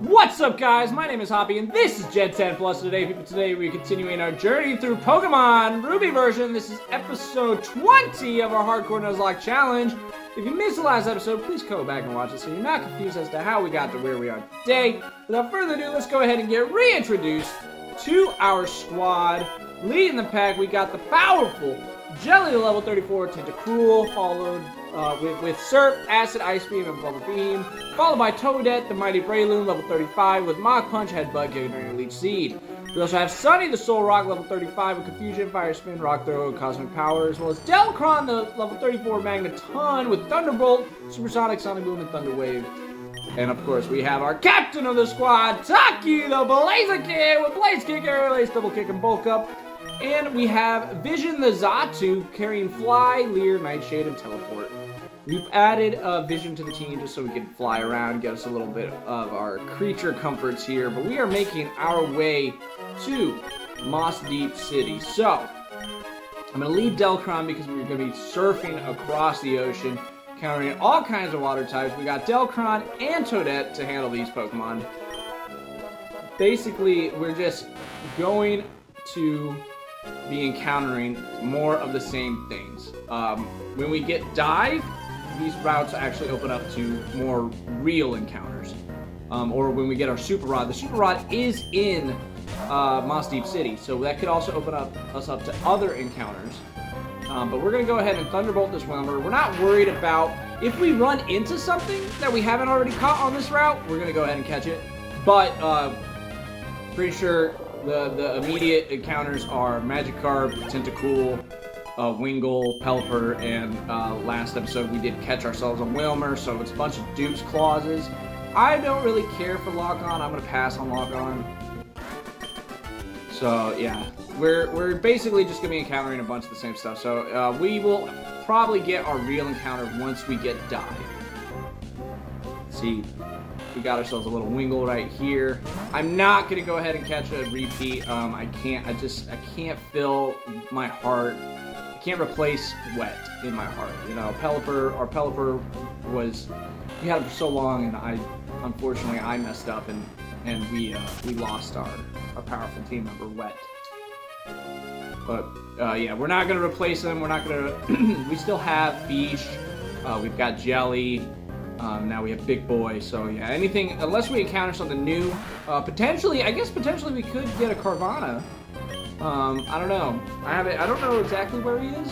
What's up, guys? My name is Hoppy, and this is Gen 10 Plus. Today we're continuing our journey through Pokemon Ruby version. This is episode 20 of our Hardcore Nuzlocke challenge. If you missed the last episode, please go back and watch it so you're not confused as to how we got to where we are today. Without further ado, let's go ahead and get reintroduced to our squad. Leading the pack, we got the powerful Jelly, the level 34, Tentacruel, followed with Surf, Acid, Ice Beam, and Bubble Beam, followed by Toadette, the Mighty Breloom, level 35, with Mach Punch, Headbutt, Giga Drain, and Leech Seed. We also have Sunny, the Soul Rock, level 35, with Confusion, Fire Spin, Rock Throw, and Cosmic Power, as well as Delcron, the level 34 Magneton, with Thunderbolt, Supersonic, Sonic Boom, and Thunder Wave. And of course, we have our captain of the squad, Taki, the Blaziken, with Blaze Kick, Air Release, Double Kick, and Bulk Up. And we have Vision the Xatu carrying Fly, Leer, Nightshade, and Teleport. We've added Vision to the team just so we can fly around, get us a little bit of our creature comforts here. But we are making our way to Moss Deep City. So, I'm going to leave Delcron because we're going to be surfing across the ocean, countering all kinds of water types. We got Delcron and Toadette to handle these Pokemon. Basically, we're just going to be encountering more of the same things. When we get Dive, these routes actually open up to more real encounters. Or when we get our Super Rod. The Super Rod is in Moss Deep City, so that could also open us up to other encounters. But we're going to go ahead and Thunderbolt this Wilmer. We're not worried about if we run into something that we haven't already caught on this route, we're going to go ahead and catch it. But pretty sure the immediate encounters are Magikarp, Tentacool, Wingull, Pelipper, and last episode we did catch ourselves a Wilmer, so it's a bunch of Dupes Clauses. I don't really care for Lock-On. I'm going to pass on Lock-On. So, yeah. We're basically just going to be encountering a bunch of the same stuff. So, we will probably get our real encounter once we get Dive. See, we got ourselves a little Wingull right here. I'm not going to go ahead and catch a repeat. I can't fill my heart. I can't replace Wet in my heart. You know, our Pelipper was, we had him for so long, and unfortunately I messed up, and we lost our powerful team member, Wet. But yeah, we're not gonna replace him. We're not gonna. We still have Fish. We've got Jelly. Now we have Big Boy. So yeah, anything unless we encounter something new. Potentially, I guess potentially we could get a Carvanha. I don't know. I don't know exactly where he is.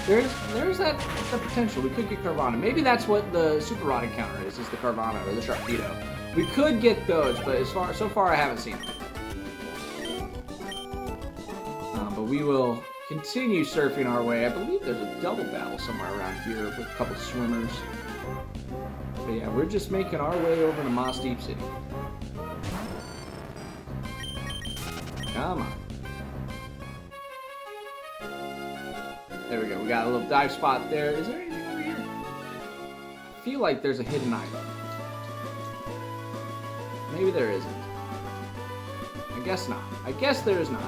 There's that potential. We could get Carvanha. Maybe that's what the Super Rod encounter is the Carvanha or the Sharpedo. We could get those, but so far I haven't seen them. But we will continue surfing our way. I believe there's a double battle somewhere around here with a couple swimmers. But yeah, we're just making our way over to Moss Deep City. Come on. There we go. We got a little dive spot there. Is there anything over here? I feel like there's a hidden item. Maybe there isn't. I guess not. I guess there is not.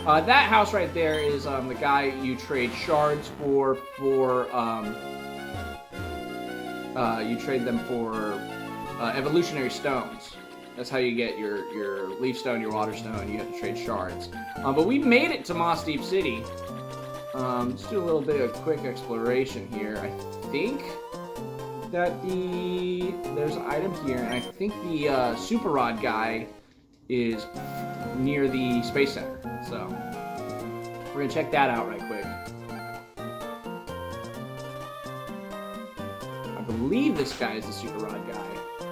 That house right there is the guy you trade shards for. You trade them for evolutionary stones. That's how you get your leaf stone, your water stone. You have to trade shards. But we made it to Moss Deep City. Let's do a little bit of quick exploration here. I think that there's an item here, and I think the Super Rod guy is near the Space Center. So we're gonna check that out right quick. I believe this guy is the Super Rod guy.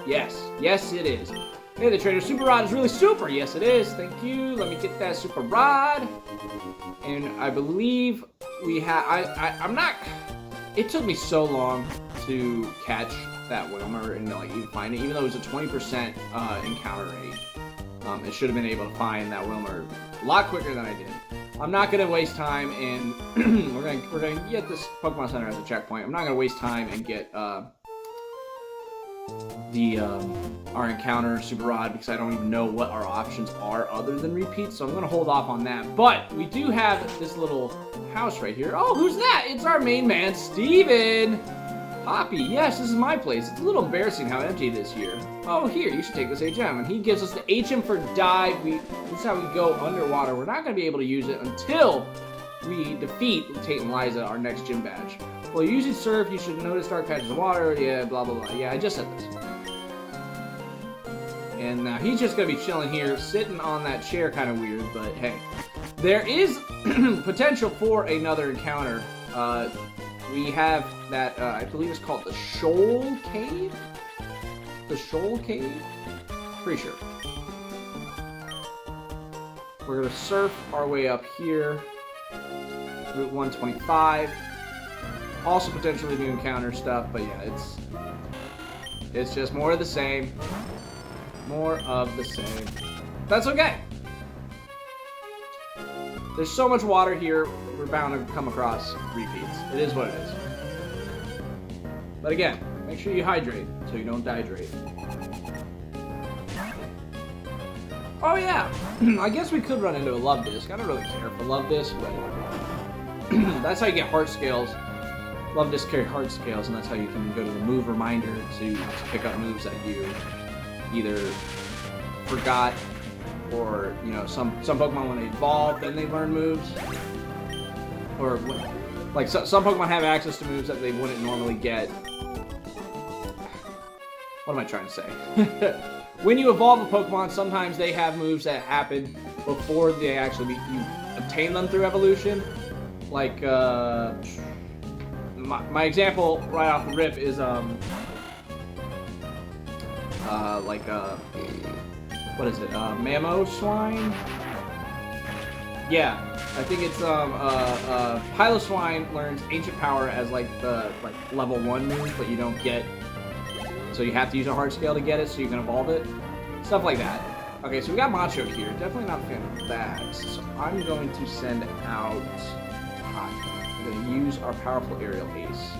Yes it is. Hey, the trader, Super Rod is really super. Yes, it is. Thank you. Let me get that Super Rod. And I believe we have. I'm not. It took me so long to catch that Wilmer and like even find it, even though it was a 20% encounter rate. It should have been able to find that Wilmer a lot quicker than I did. I'm not gonna waste time, and we're gonna get this Pokemon Center as a checkpoint. I'm not gonna waste time and get our encounter Super Rod because I don't even know what our options are other than repeats, so I'm gonna hold off on that. But we do have this little house right here. Oh, who's that? It's our main man, Steven! Hoppy, yes, this is my place. It's a little embarrassing how empty it is here. Oh, here, you should take this HM. And he gives us the HM for dive. This is how we go underwater. We're not going to be able to use it until we defeat Tate and Liza, our next gym badge. Well, you usually surf. You should notice dark patches of water. Yeah, blah, blah, blah. Yeah, I just said this. And now he's just going to be chilling here, sitting on that chair, kind of weird, but hey. There is potential for another encounter. We have that, I believe it's called the Shoal Cave? The Shoal Cave? Pretty sure. We're going to surf our way up here. Route 125. Also potentially new encounter stuff, but yeah, it's just more of the same. More of the same. That's okay. There's so much water here, we're bound to come across repeats. It is what it is. But again, make sure you hydrate so you don't dehydrate. Oh yeah, I guess we could run into a love disc. I don't really care for love disc, but that's how you get heart scales. Love disc carry heart scales, and that's how you can go to the move reminder to pick up moves that you either forgot, or, you know, some Pokemon when they evolve, then they learn moves. Or, like, some Pokemon have access to moves that they wouldn't normally get. What am I trying to say? When you evolve a Pokemon, sometimes they have moves that happen before they actually you obtain them through evolution. Like, my example right off the rip is, what is it? Mamoswine? Yeah, I think it's Piloswine learns Ancient Power as like the level 1 move, but you don't get, so you have to use a heart scale to get it so you can evolve it. Stuff like that. Okay, so we got Macho here. Definitely not a fan of that. So I'm going to send out Hockey. I'm going to use our powerful aerial ace.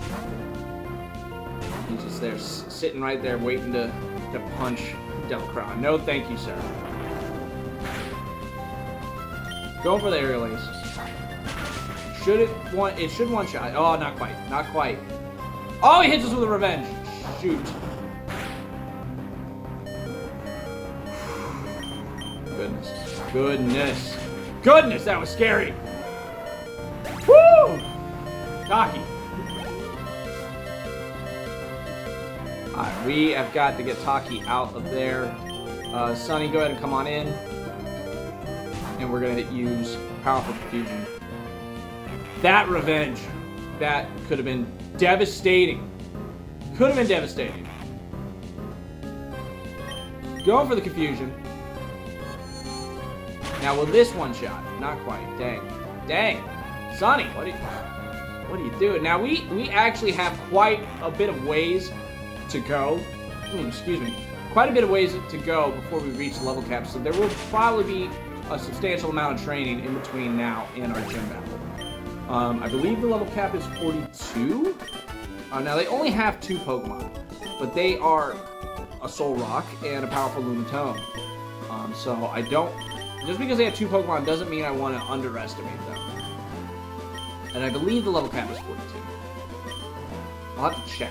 He's just there, sitting right there, waiting to punch Delcron. No, thank you, sir. Going for the aerial ace. It should one shot. Oh, not quite. Not quite. Oh, he hits us with a revenge. Shoot. Goodness, that was scary. Woo! Cocky. Alright, we have got to get Taki out of there. Sunny, go ahead and come on in. And we're going to use Powerful Confusion. That revenge. That could have been devastating. Could have been devastating. Going for the Confusion. Now, will this one shot? Not quite. Dang. Sunny, what are you doing? Now, we actually have quite a bit of ways to go. Excuse me. Quite a bit of ways to go before we reach the level cap, so there will probably be a substantial amount of training in between now and our gym battle. I believe the level cap is 42. Now, they only have 2 Pokemon, but they are a Solrock and a powerful Lunatone. So I don't... Just because they have 2 Pokemon doesn't mean I want to underestimate them. And I believe the level cap is 42. I'll have to check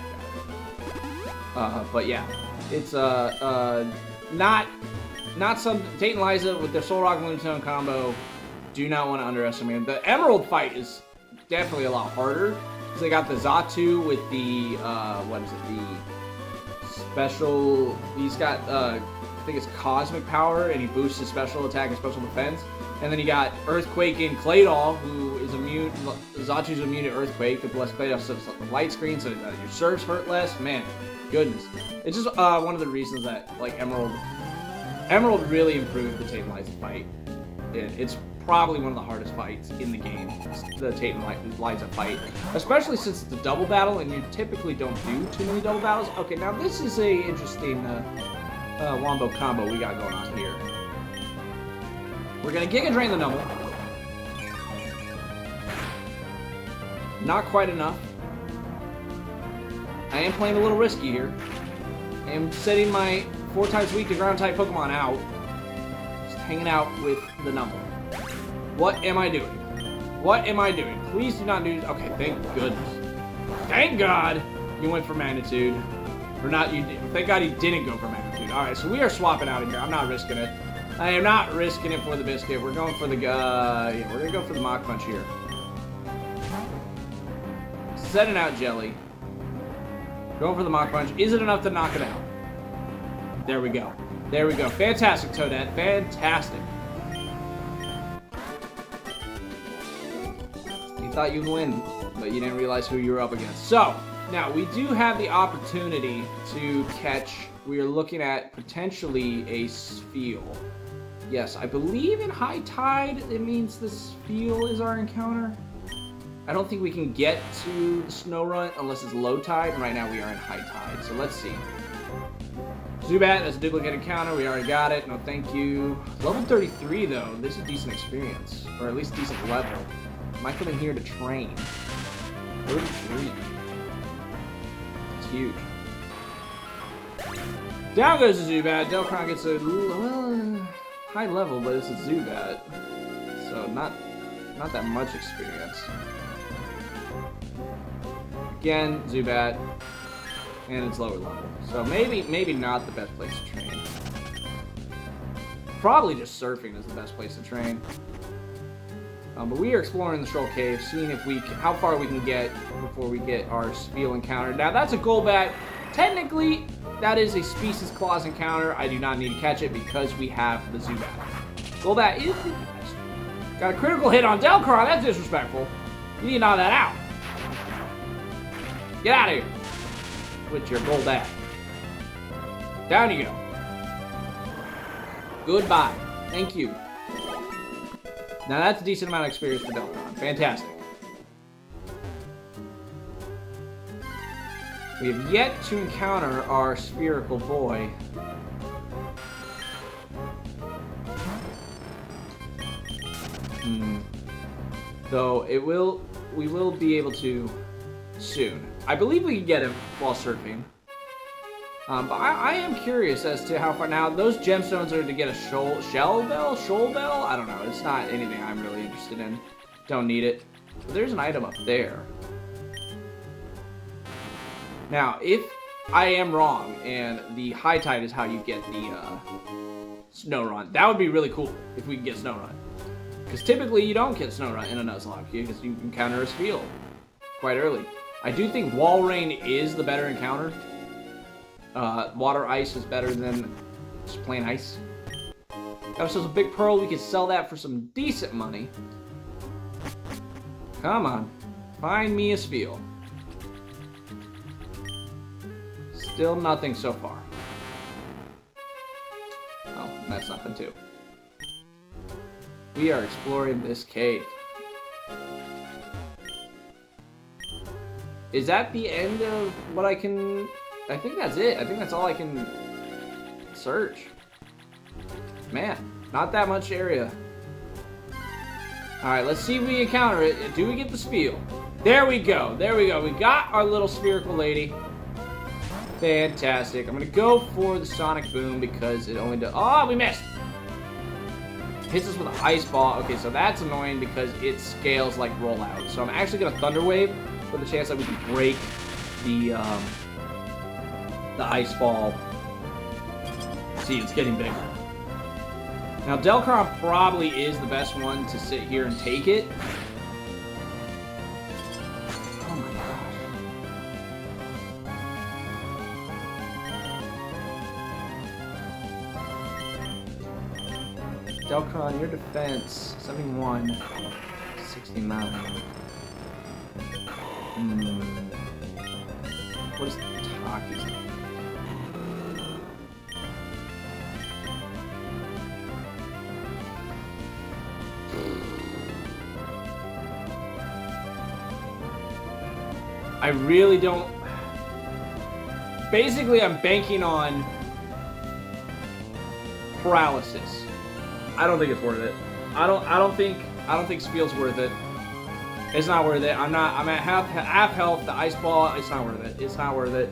that. But yeah, it's not some Tate and Liza with their Solrock and Lunatone combo. Do not want to underestimate them. The Emerald fight is definitely a lot harder because they got the Xatu with the what is it? The special. He's got I think it's Cosmic Power, and he boosts his special attack and special defense. And then you got Earthquake in Claydol, who is immune. Zatu's immune to Earthquake. The less Claydol sets up the light screen, so your serves hurt less. Man, goodness, it's just one of the reasons that like Emerald really improved the Tate and Liza fight. It's probably one of the hardest fights in the game, the Tate and Liza fight, especially since it's a double battle, and you typically don't do too many double battles. Okay, now this is a interesting wombo combo we got going on here. We're gonna Giga Drain the Numble. Not quite enough. I am playing a little risky here. I am setting my 4 times weak to ground type Pokemon out. Just hanging out with the Numble. What am I doing? What am I doing? Please do not do... Okay, thank goodness. Thank God! You went for magnitude. Or not, you. Thank God you didn't go for magnitude. Alright, so we are swapping out of here. I'm not risking it. I am not risking it for the biscuit. We're going for the, yeah, we're gonna go for the Mach Punch here. Setting out Jelly. Going for the Mach Punch. Is it enough to knock it out? There we go. There we go. Fantastic, Toadette. Fantastic. You thought you'd win, but you didn't realize who you were up against. So, now we do have the opportunity to catch. We are looking at potentially a Spheal. Yes, I believe in High Tide, it means the Spheal is our encounter. I don't think we can get to the Snow Run unless it's Low Tide, and right now we are in High Tide, so let's see. Zubat, that's a duplicate encounter, we already got it, no thank you. Level 33 though, this is a decent experience, or at least decent level. Am I coming here to train? 33. It's huge. Down goes the Zubat. Delcron gets a high level, but it's a Zubat, so not that much experience. Again, Zubat, and it's lower level, so maybe not the best place to train. Probably just surfing is the best place to train. But we are exploring the Troll Cave, seeing if how far we can get before we get our Spheal encounter. Now that's a Golbat. Technically, that is a Species Clause encounter. I do not need to catch it because we have the Zubat. Golbat is the best. Got a critical hit on Delcron. That's disrespectful. You need to knock that out. Get out of here with your Golbat. Down you go. Goodbye. Thank you. Now that's a decent amount of experience for Delcron. Fantastic. We have yet to encounter our spherical boy. Though we will be able to soon. I believe we can get him while surfing. But I am curious as to how far. Now, those gemstones are to get a shoal bell? I don't know. It's not anything I'm really interested in. Don't need it. But there's an item up there. Now, if I am wrong, and the High Tide is how you get the Snow Run, that would be really cool if we could get Snow Run. Because typically you don't get Snow Run in a Nuzlocke, because you encounter a Spheal quite early. I do think Wall Rain is the better encounter. Water Ice is better than just plain ice. Got ourselves a big pearl. We could sell that for some decent money. Come on. Find me a Spheal. Still nothing so far. Oh, that's nothing too. We are exploring this cave. Is that the end of what I can... I think that's it. I think that's all I can search. Man, not that much area. Alright, let's see if we encounter it. Do we get the Spheal? There we go. There we go. We got our little spherical lady. Fantastic. I'm going to go for the Sonic Boom because it only does... Oh, we missed! Hits us with an Ice Ball. Okay, so that's annoying because it scales like Rollout. So I'm actually going to Thunder Wave for the chance that we can break the Ice Ball. See, it's getting bigger. Now, Delcron probably is the best one to sit here and take it. Oh my gosh. Delcron, your defense, 71, 69. What is Taki's name? I really don't... Basically, I'm banking on paralysis. I don't think it's worth it. I don't think Spheal's worth it. It's not worth it. I'm at half health. The Ice Ball, it's not worth it. It's not worth it.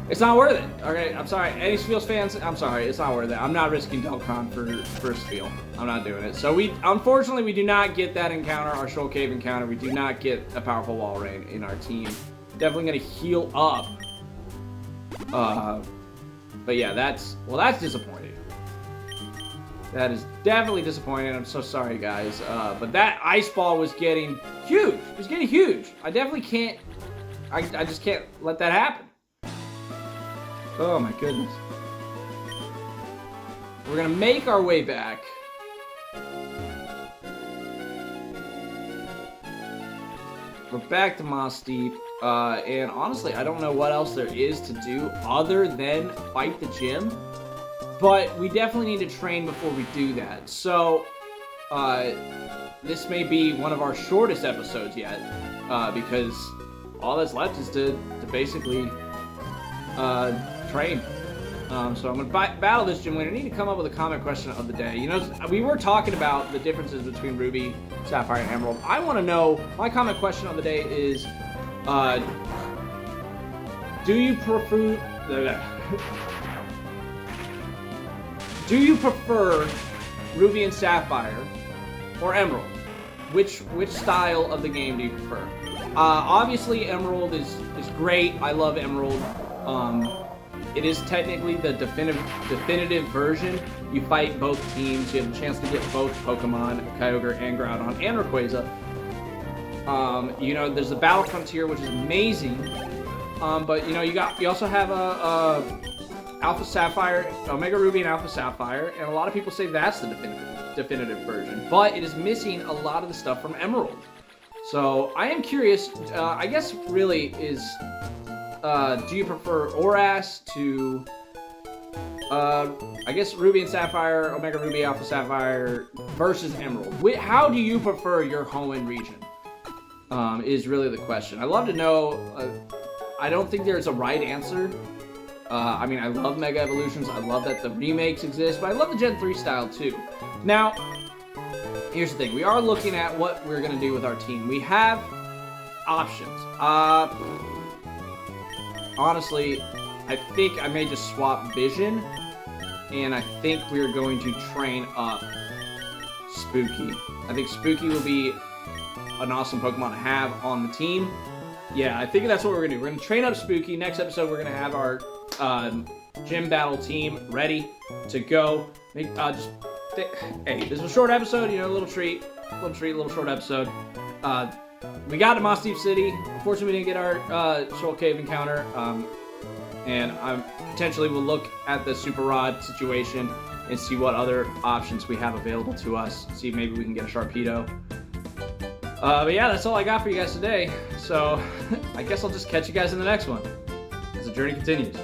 It's not worth it. Okay, I'm sorry. Any Spheal's fans, I'm sorry. It's not worth it. I'm not risking Delcron for Spheal. I'm not doing it. So unfortunately, we do not get that encounter, our Shoal Cave encounter. We do not get a powerful Wall Rain in our team. definitely gonna heal up. But yeah, that's disappointing. That is definitely disappointing. I'm so sorry, guys. But that ice ball was getting huge. It was getting huge. I definitely can't. I just can't let that happen. Oh my goodness. We're gonna make our way back. We're back to Moss Deep. And honestly, I don't know what else there is to do other than fight the gym. But we definitely need to train before we do that. So, this may be one of our shortest episodes yet, because all that's left is to basically train. So I'm going to battle this gym leader. I need to come up with a comment question of the day. You know, we were talking about the differences between Ruby, Sapphire, and Emerald. I want to know, my comment question of the day is, do you prefer... Do you prefer Ruby and Sapphire or Emerald? Which style of the game do you prefer? Obviously, Emerald is great. I love Emerald. It is technically the definitive version. You fight both teams. You have a chance to get both Pokemon, Kyogre and Groudon, and Rayquaza. You know, there's the Battle Frontier, which is amazing. But you know, you also have a Alpha Sapphire, Omega Ruby and Alpha Sapphire, and a lot of people say that's the definitive version, but it is missing a lot of the stuff from Emerald. So I am curious, I guess really is, do you prefer ORAS to, I guess Ruby and Sapphire, Omega Ruby, Alpha Sapphire versus Emerald? How do you prefer your Hoenn region? Is really the question. I'd love to know. I don't think there's a right answer. I mean, I love Mega Evolutions. I love that the remakes exist, but I love the Gen 3 style too. Now, here's the thing. We are looking at what we're going to do with our team. We have options. Honestly, I think I may just swap Vision, and I think we're going to train up Spooky. I think Spooky will be an awesome Pokemon to have on the team. Yeah, I think that's what we're going to do. We're going to train up Spooky. Next episode, we're going to have our gym battle team ready to go. Hey, this is a short episode, you know, a little short episode. We got to Moss Deep City. Unfortunately, we didn't get our Soul Cave encounter. And I potentially will look at the Super Rod situation and see what other options we have available to us. See if maybe we can get a Sharpedo. But yeah, that's all I got for you guys today. So I guess I'll just catch you guys in the next one as the journey continues.